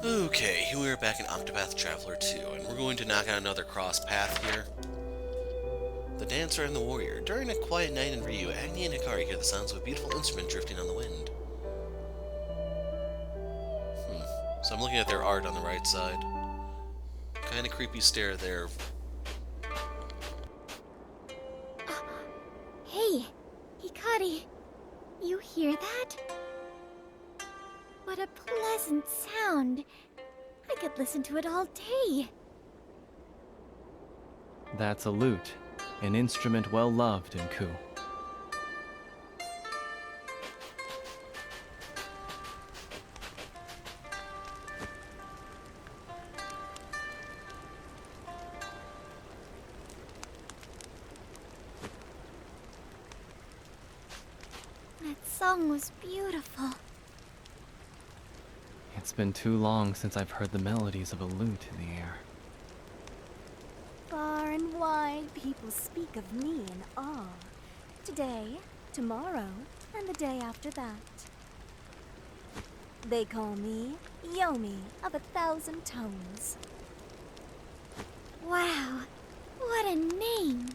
Okay, here we are back in Octopath Traveler 2, and we're going to knock out another cross path here. The Dancer and the Warrior. During a quiet night in Ryu, Agni and Hikari hear the sounds of a beautiful instrument drifting on the wind. So I'm looking at their art on the right side. Kinda creepy stare there. Hey, Hikari, you hear that? What a pleasant sound. I could listen to it all day. That's a lute, an instrument well loved in Ku. That song was beautiful. It's been too long since I've heard the melodies of a lute in the air. Far and wide, people speak of me in awe. Today, tomorrow, and the day after that. They call me Yomi of 1,000 Tones. Wow, what a name.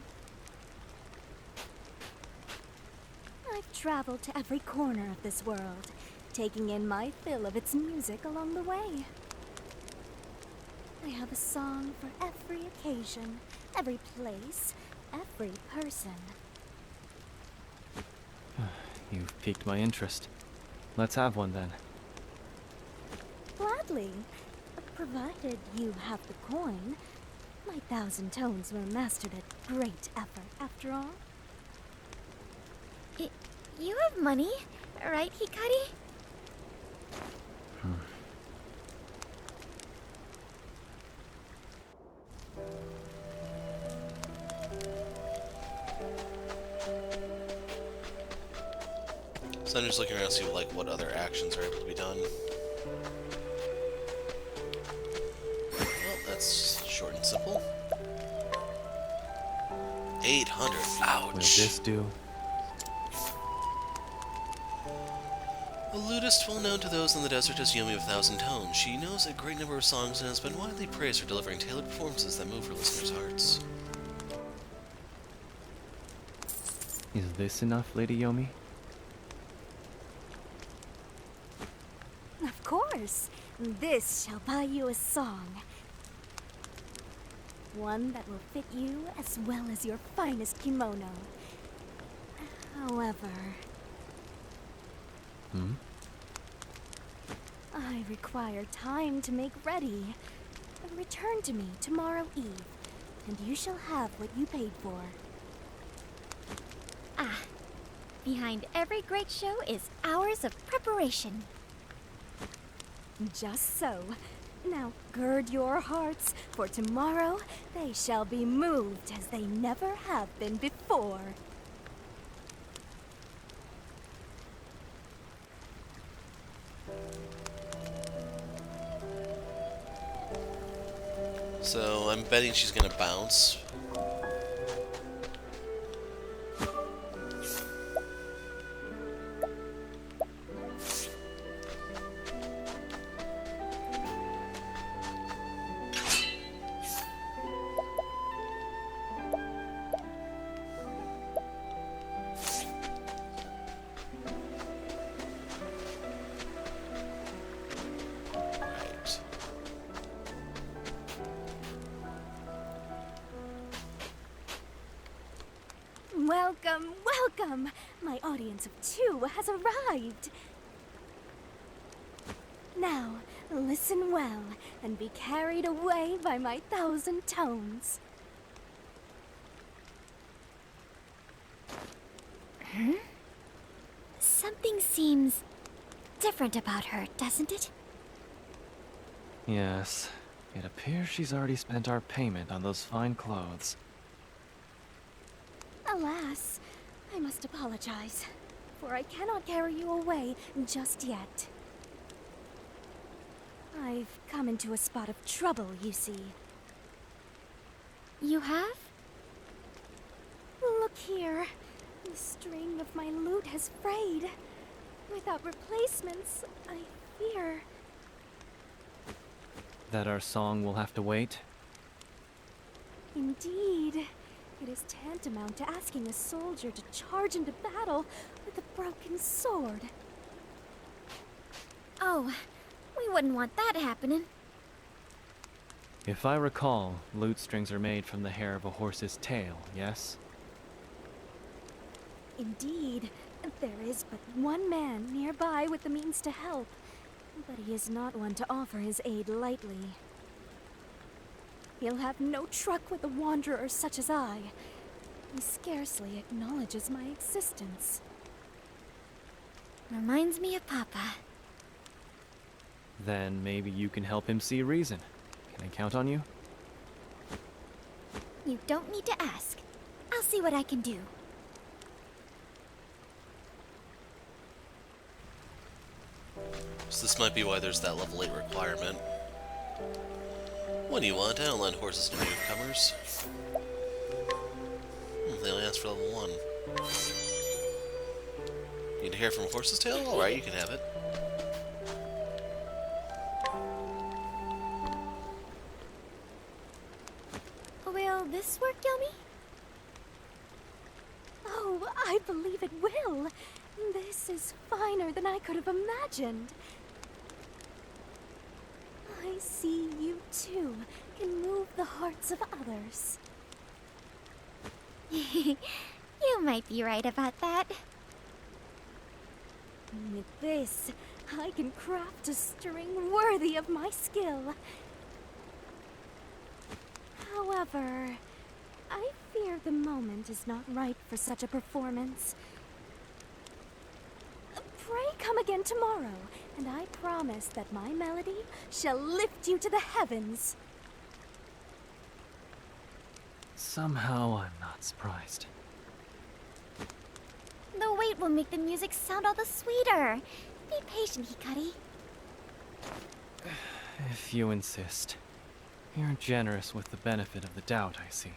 I've traveled to every corner of this world, taking in my fill of its music along the way. I have a song for every occasion, every place, every person. You've piqued my interest. Let's have one then. Gladly, provided you have the coin. My 1,000 Tones were mastered at great effort, after all. You have money, right, Hikari? So I'm just looking around to see what other actions are able to be done. Well, that's short and simple. 800. Ouch. Will this do? A lutist well known to those in the desert as Yomi of 1,000 Tones. She knows a great number of songs and has been widely praised for delivering tailored performances that move her listeners' hearts. Is this enough, Lady Yomi? Of course, this shall buy you a song. One that will fit you as well as your finest kimono. However... I require time to make ready. Return to me tomorrow eve, and you shall have what you paid for. Ah, behind every great show is hours of preparation. Just so. Now gird your hearts, for tomorrow they shall be moved as they never have been before. So I'm betting she's gonna bounce. Right. Welcome, welcome! My audience of 2 has arrived. Now, listen well and be carried away by my 1,000 tones. Something seems different about her, doesn't it? Yes. It appears she's already spent our payment on those fine clothes. Alas, I must apologize, for I cannot carry you away just yet. I've come into a spot of trouble, you see. You have? Look here. The string of my lute has frayed. Without replacements, I fear... That our song will have to wait? Indeed. It is tantamount to asking a soldier to charge into battle with a broken sword. Oh, we wouldn't want that happening. If I recall, lute strings are made from the hair of a horse's tail, yes? Indeed, there is but one man nearby with the means to help, but he is not one to offer his aid lightly. He'll have no truck with a wanderer such as I. He scarcely acknowledges my existence. Reminds me of Papa. Then maybe you can help him see reason. Can I count on you? You don't need to ask. I'll see what I can do. So this might be why there's that level 8 requirement. What do you want? I don't lend horses to newcomers. They only asked for level 1. Need to hear from a horse's tail? Alright, you can have it. Will this work, Yomi? Oh, I believe it will. This is finer than I could have imagined. I see you too can move the hearts of others. You might be right about that. With this, I can craft a string worthy of my skill. However, I fear the moment is not ripe for such a performance. Pray come again tomorrow, and I promise that my melody shall lift you to the heavens. Somehow I'm not surprised. The wait will make the music sound all the sweeter. Be patient, Hikari. If you insist. You're generous with the benefit of the doubt, I see.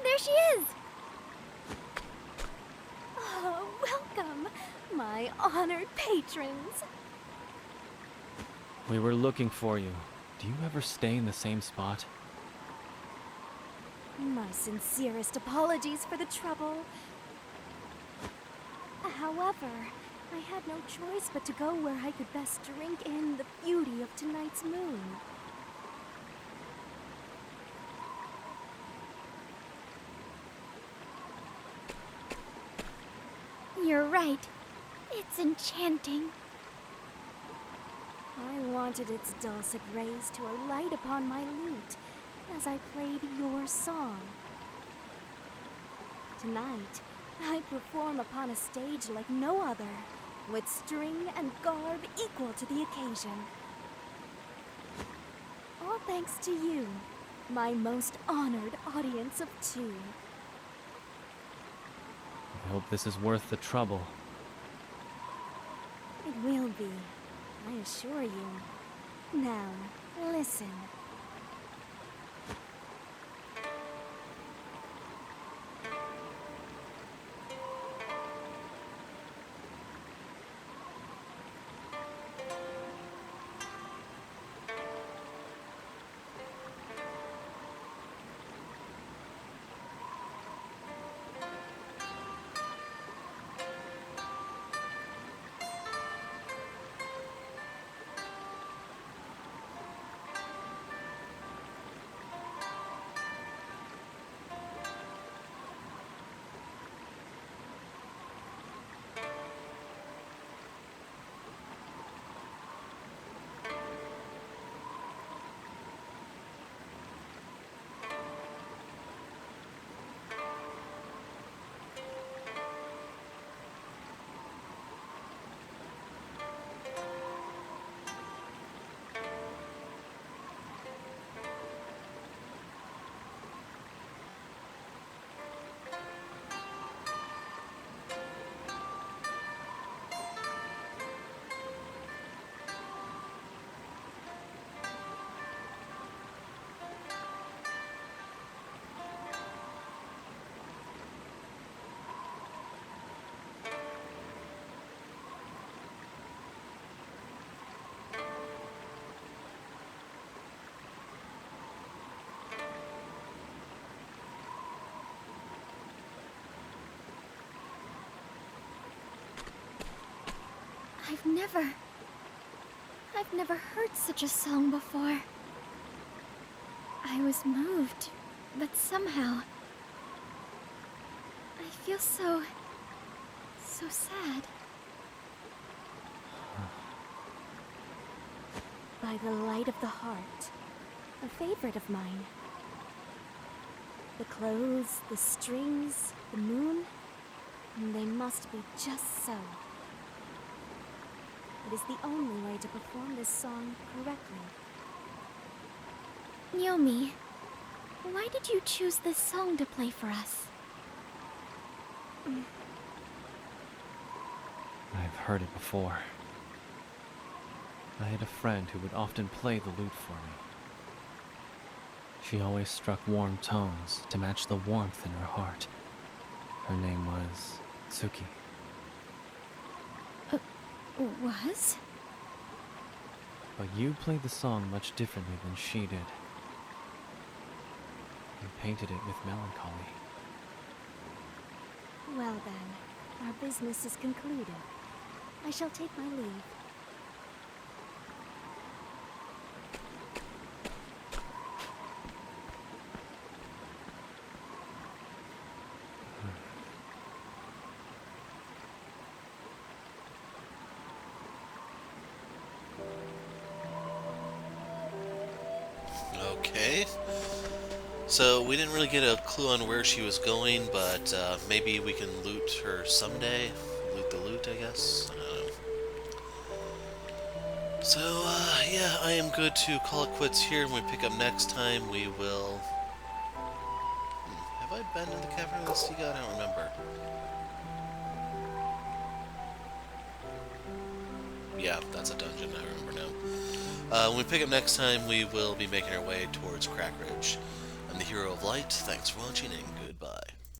There she is! Oh, welcome, my honored patrons. We were looking for you. Do you ever stay in the same spot? My sincerest apologies for the trouble. However, I had no choice but to go where I could best drink in the beauty of tonight's moon. You're right. It's enchanting. I wanted its dulcet rays to alight upon my lute as I played your song. Tonight, I perform upon a stage like no other, with string and garb equal to the occasion. All thanks to you, my most honored audience of two. I hope this is worth the trouble. It will be, I assure you. Now, listen. I've never heard such a song before. I was moved, but somehow I feel so sad. By the light of the heart, a favorite of mine. The clothes, the strings, the moon, they must be just so. It is the only way to perform this song correctly. Yomi, why did you choose this song to play for us? I've heard it before. I had a friend who would often play the lute for me. She always struck warm tones to match the warmth in her heart. Her name was Tsuki. Was? But you played the song much differently than she did. You painted it with melancholy. Well then, our business is concluded. I shall take my leave. Okay. So we didn't really get a clue on where she was going, but maybe we can loot her someday. Loot the loot, I guess. I don't know. So, yeah, I am good to call it quits here. When we pick up next time, we will... Have I been to the Cavern of the Sea God? I don't remember. Yeah, that's a dungeon, I remember now. When we pick up next time, we will be making our way towards Crackridge. I'm the Hero of Light. Thanks for watching, and goodbye.